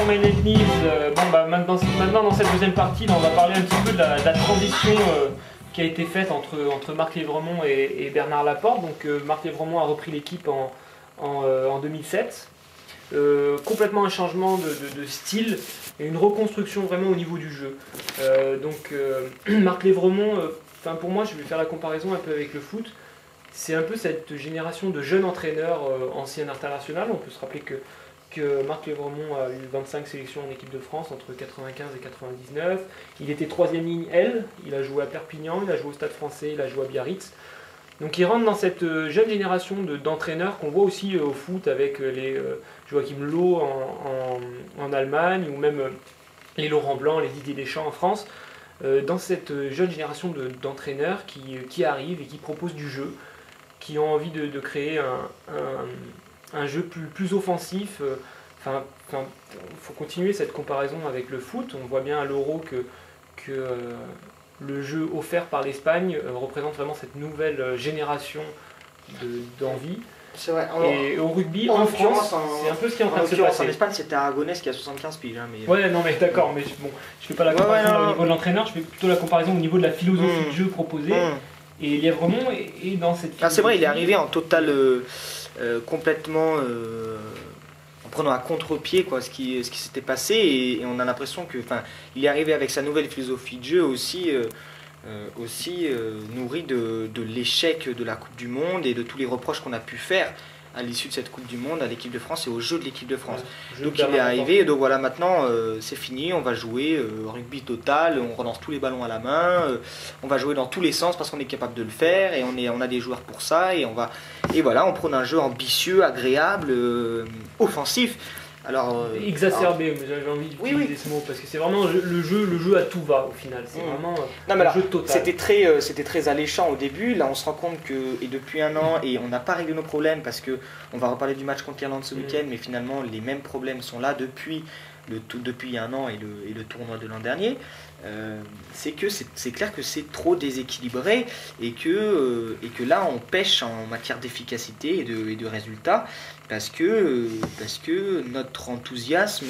Romain Letniz, maintenant dans cette deuxième partie, là, on va parler un petit peu de la transition qui a été faite entre Marc Lévremont et Bernard Laporte. Donc Marc Lévremont a repris l'équipe en 2007. Complètement un changement de style et une reconstruction vraiment au niveau du jeu. Marc Lévremont, pour moi, je vais faire la comparaison un peu avec le foot. C'est un peu cette génération de jeunes entraîneurs anciens internationaux. On peut se rappeler que Marc Lévremont a eu 25 sélections en équipe de France entre 95 et 99. Il était troisième ligne L, il a joué à Perpignan, il a joué au Stade Français, il a joué à Biarritz. Donc il rentre dans cette jeune génération d'entraîneurs qu'on voit aussi au foot avec les Joachim Löw en Allemagne ou même les Laurent Blanc, les Didier Deschamps en France. Dans cette jeune génération d'entraîneurs qui arrivent et qui proposent du jeu, qui ont envie de créer un jeu plus offensif. Faut continuer cette comparaison avec le foot. On voit bien à l'Euro que le jeu offert par l'Espagne représente vraiment cette nouvelle génération d'envie. C'est vrai. Et au rugby, en France, c'est un peu ce qui est en train de se passer. En Espagne, c'était Aragonès qui a 75 piges. Hein, mais... Ouais, non, mais d'accord, mais bon, je fais pas la comparaison au niveau de l'entraîneur, je fais plutôt la comparaison au niveau de la philosophie de jeu proposée. Et Lévremont est dans cette philosophie. C'est vrai, il est arrivé en total, complètement, en prenant à contre-pied ce qui s'était passé, et on a l'impression que, il est arrivé avec sa nouvelle philosophie de jeu aussi nourri de l'échec de la Coupe du Monde et de tous les reproches qu'on a pu faire à l'issue de cette Coupe du Monde à l'équipe de France et au jeu de l'équipe de France. Ouais, donc il est arrivé, donc voilà, maintenant c'est fini, on va jouer rugby total, on relance tous les ballons à la main, on va jouer dans tous les sens parce qu'on est capable de le faire et on a des joueurs pour ça, et voilà, on prône un jeu ambitieux, agréable, offensif. Alors, exacerbé, j'avais envie d'utiliser ce mot parce que c'est vraiment le jeu à tout va au final. C'est vraiment un jeu total. C'était très alléchant au début. Là, on se rend compte que depuis un an, et on n'a pas réglé nos problèmes parce que on va reparler du match contre l'Irlande ce week-end, mais finalement les mêmes problèmes sont là depuis un an et le tournoi de l'an dernier. C'est clair que c'est trop déséquilibré et que là on pêche en matière d'efficacité et de résultats parce que notre enthousiasme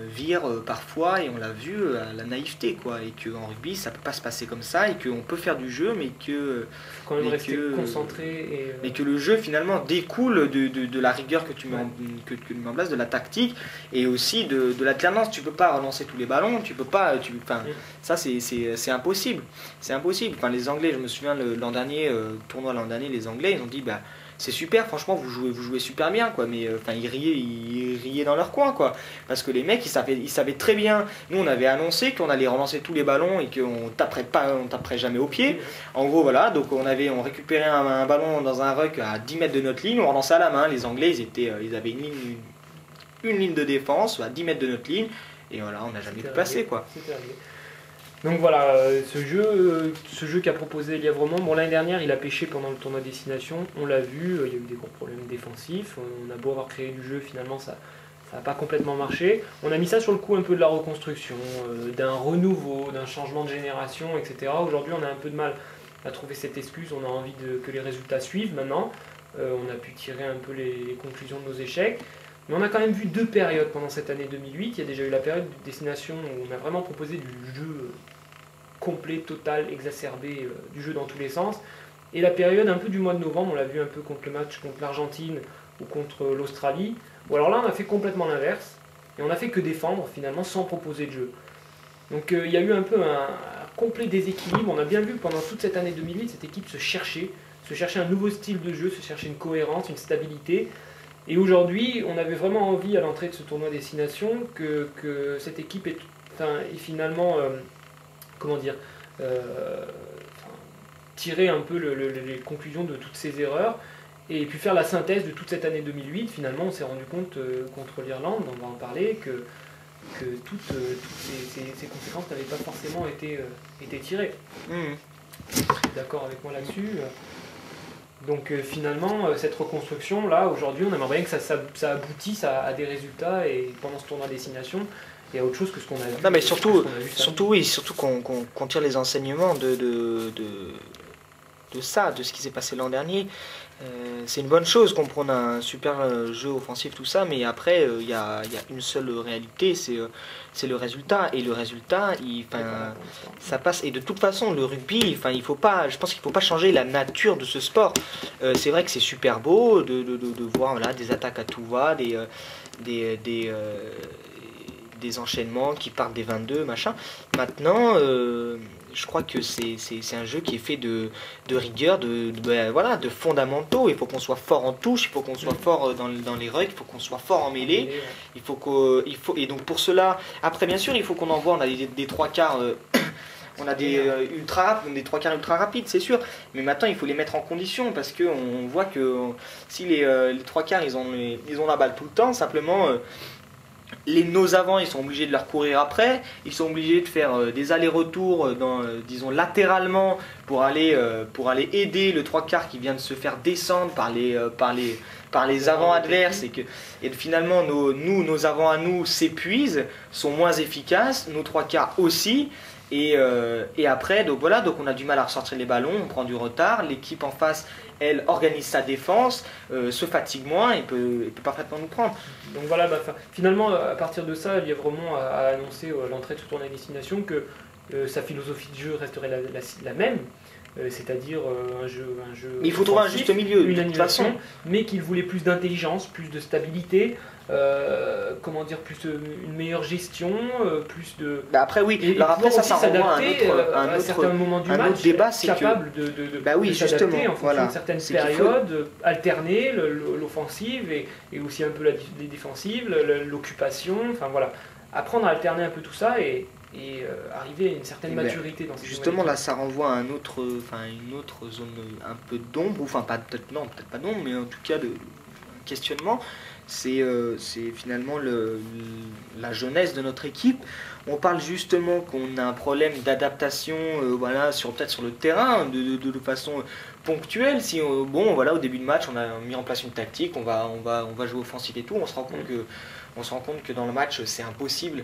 vire parfois, et on l'a vu, à la naïveté, et qu'en rugby ça peut pas se passer comme ça, et qu'on peut faire du jeu mais que quand même rester concentré mais que le jeu finalement découle de la rigueur que tu mets en place, de la tactique et aussi de l'alternance. Tu peux pas relancer tous les ballons, tu peux pas ça c'est impossible, les Anglais, je me souviens l'an dernier, tournoi l'an dernier, les Anglais ils ont dit c'est super, franchement vous jouez super bien, mais ils riaient dans leur coin, parce que les mecs ils savaient très bien. Nous on avait annoncé qu'on allait relancer tous les ballons et qu'on taperait jamais au pied. En gros voilà, donc on récupérait un ballon dans un ruck à 10 mètres de notre ligne, on relançait à la main. Les Anglais ils avaient une ligne de défense à 10 mètres de notre ligne, et voilà, on n'a jamais pu passer Donc voilà, ce jeu qu'a proposé Lévremont, l'année dernière il a pêché pendant le tournoi destination, on l'a vu, il y a eu des gros problèmes défensifs, on a beau avoir créé du jeu, finalement ça n'a pas complètement marché. On a mis ça sur le coup un peu de la reconstruction, d'un renouveau, d'un changement de génération, etc. Aujourd'hui on a un peu de mal à trouver cette excuse, on a envie que les résultats suivent maintenant, on a pu tirer un peu les conclusions de nos échecs. Mais on a quand même vu deux périodes pendant cette année 2008. Il y a déjà eu la période de destination où on a vraiment proposé du jeu complet, total, exacerbé, du jeu dans tous les sens. Et la période un peu du mois de novembre, on l'a vu un peu contre le match contre l'Argentine ou contre l'Australie, où alors là on a fait complètement l'inverse, et on n'a fait que défendre finalement sans proposer de jeu. Donc il y a eu un peu un complet déséquilibre. On a bien vu que pendant toute cette année 2008, cette équipe se cherchait un nouveau style de jeu, se cherchait une cohérence, une stabilité. Et aujourd'hui, on avait vraiment envie à l'entrée de ce tournoi destination que cette équipe ait finalement, tirer un peu les conclusions de toutes ces erreurs et puis faire la synthèse de toute cette année 2008. Finalement, on s'est rendu compte contre l'Irlande, on va en parler, que toutes ces conséquences n'avaient pas forcément été tirées. D'accord avec moi là-dessus. Donc finalement, cette reconstruction, là, aujourd'hui, on aimerait bien que ça aboutisse à des résultats et pendant ce tournoi destination et à autre chose que ce qu'on a vu. Non, mais surtout qu'on tire les enseignements ça, de ce qui s'est passé l'an dernier. C'est une bonne chose qu'on prenne un super jeu offensif, tout ça, mais après, il y a une seule réalité, c'est le résultat. Et le résultat, ça passe. Et de toute façon, le rugby, je pense qu'il ne faut pas changer la nature de ce sport. C'est vrai que c'est super beau de voir voilà, des attaques à tout va, des enchaînements qui partent des 22, machin. Maintenant, je crois que c'est un jeu qui est fait de rigueur, voilà, de fondamentaux. Il faut qu'on soit fort en touche, il faut qu'on soit fort dans les rucks, il faut qu'on soit fort en mêlée. Et donc pour cela, après bien sûr, il faut qu'on envoie, on a des trois quarts. On a des trois quarts ultra rapides, c'est sûr. Mais maintenant, il faut les mettre en condition parce qu'on voit que si les trois quarts, ils ont la balle tout le temps, simplement, nos avants, ils sont obligés de leur courir après. Ils sont obligés de faire des allers-retours, disons, latéralement pour aller aider le trois quarts qui vient de se faire descendre par les avants adverses. Et finalement, nos avants à nous s'épuisent, sont moins efficaces, nos trois quarts aussi. Et après, donc voilà, donc on a du mal à ressortir les ballons, on prend du retard, l'équipe en face, elle organise sa défense, se fatigue moins et peut parfaitement nous prendre. Donc voilà, finalement, à partir de ça, Lièvremont a annoncé l'entrée de ce tournoi à destination que sa philosophie de jeu resterait la même, c'est-à-dire un jeu. Mais il faut trouver un juste milieu, une animation, mais qu'il voulait plus d'intelligence, plus de stabilité. Comment dire, une meilleure gestion, plus de. Après oui, et alors après ça renvoie à certains moments du match, débat, c'est capable de s'adapter en fonction de certaines périodes, alterner l'offensive et aussi un peu les défensives, l'occupation, enfin voilà, apprendre à alterner un peu tout ça et arriver à une certaine maturité dans ces justement là ça renvoie à une autre zone un peu d'ombre, enfin peut-être pas d'ombre, mais en tout cas de questionnement. C'est finalement la jeunesse de notre équipe. On parle justement qu'on a un problème d'adaptation voilà, peut-être sur le terrain de façon ponctuelle. Si voilà, au début de match on a mis en place une tactique, on va jouer offensif et tout, on se rend compte que dans le match c'est impossible.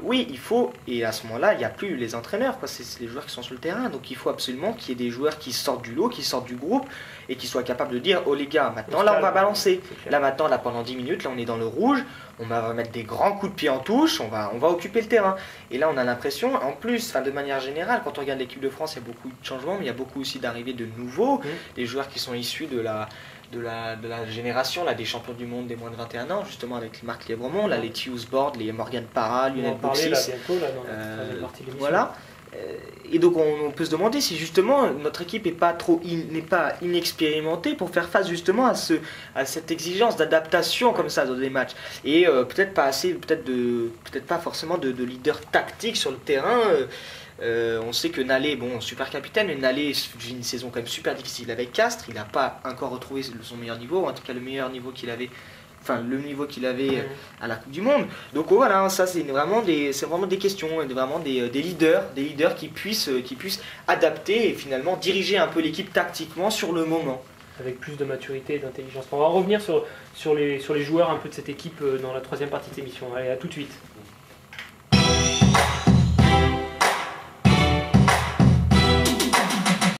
Oui, il faut, et à ce moment-là il n'y a plus les entraîneurs, c'est les joueurs qui sont sur le terrain, donc il faut absolument qu'il y ait des joueurs qui sortent du lot, qui sortent du groupe et qui soient capables de dire oh les gars, maintenant là on va balancer, là maintenant là pendant 10 minutes là on est dans le rouge, on va mettre des grands coups de pied en touche, on va occuper le terrain. Et là on a l'impression, en plus, de manière générale, quand on regarde l'équipe de France, il y a beaucoup de changements, mais il y a beaucoup aussi d'arrivées de nouveaux, des joueurs qui sont issus de la génération là, des champions du monde des moins de 21 ans, justement avec Marc Lièvremont, là, les Tius Bord, les Morgan Parra, Lionel Boxis. Voilà. Et donc on peut se demander si justement notre équipe n'est pas inexpérimentée pour faire face justement à cette exigence d'adaptation comme ça dans des matchs, et peut-être pas forcément de leader tactique sur le terrain. On sait que Nalé, super capitaine, mais Nalé vit une saison quand même super difficile avec Castres. Il n'a pas encore retrouvé son meilleur niveau, ou en tout cas le meilleur niveau qu'il avait, le niveau qu'il avait à la Coupe du Monde. Donc voilà, ça c'est vraiment des questions, vraiment des leaders qui puissent adapter et finalement diriger un peu l'équipe tactiquement sur le moment. Avec plus de maturité et d'intelligence. On va revenir sur les joueurs un peu de cette équipe dans la troisième partie de l'émission. Allez, à tout de suite.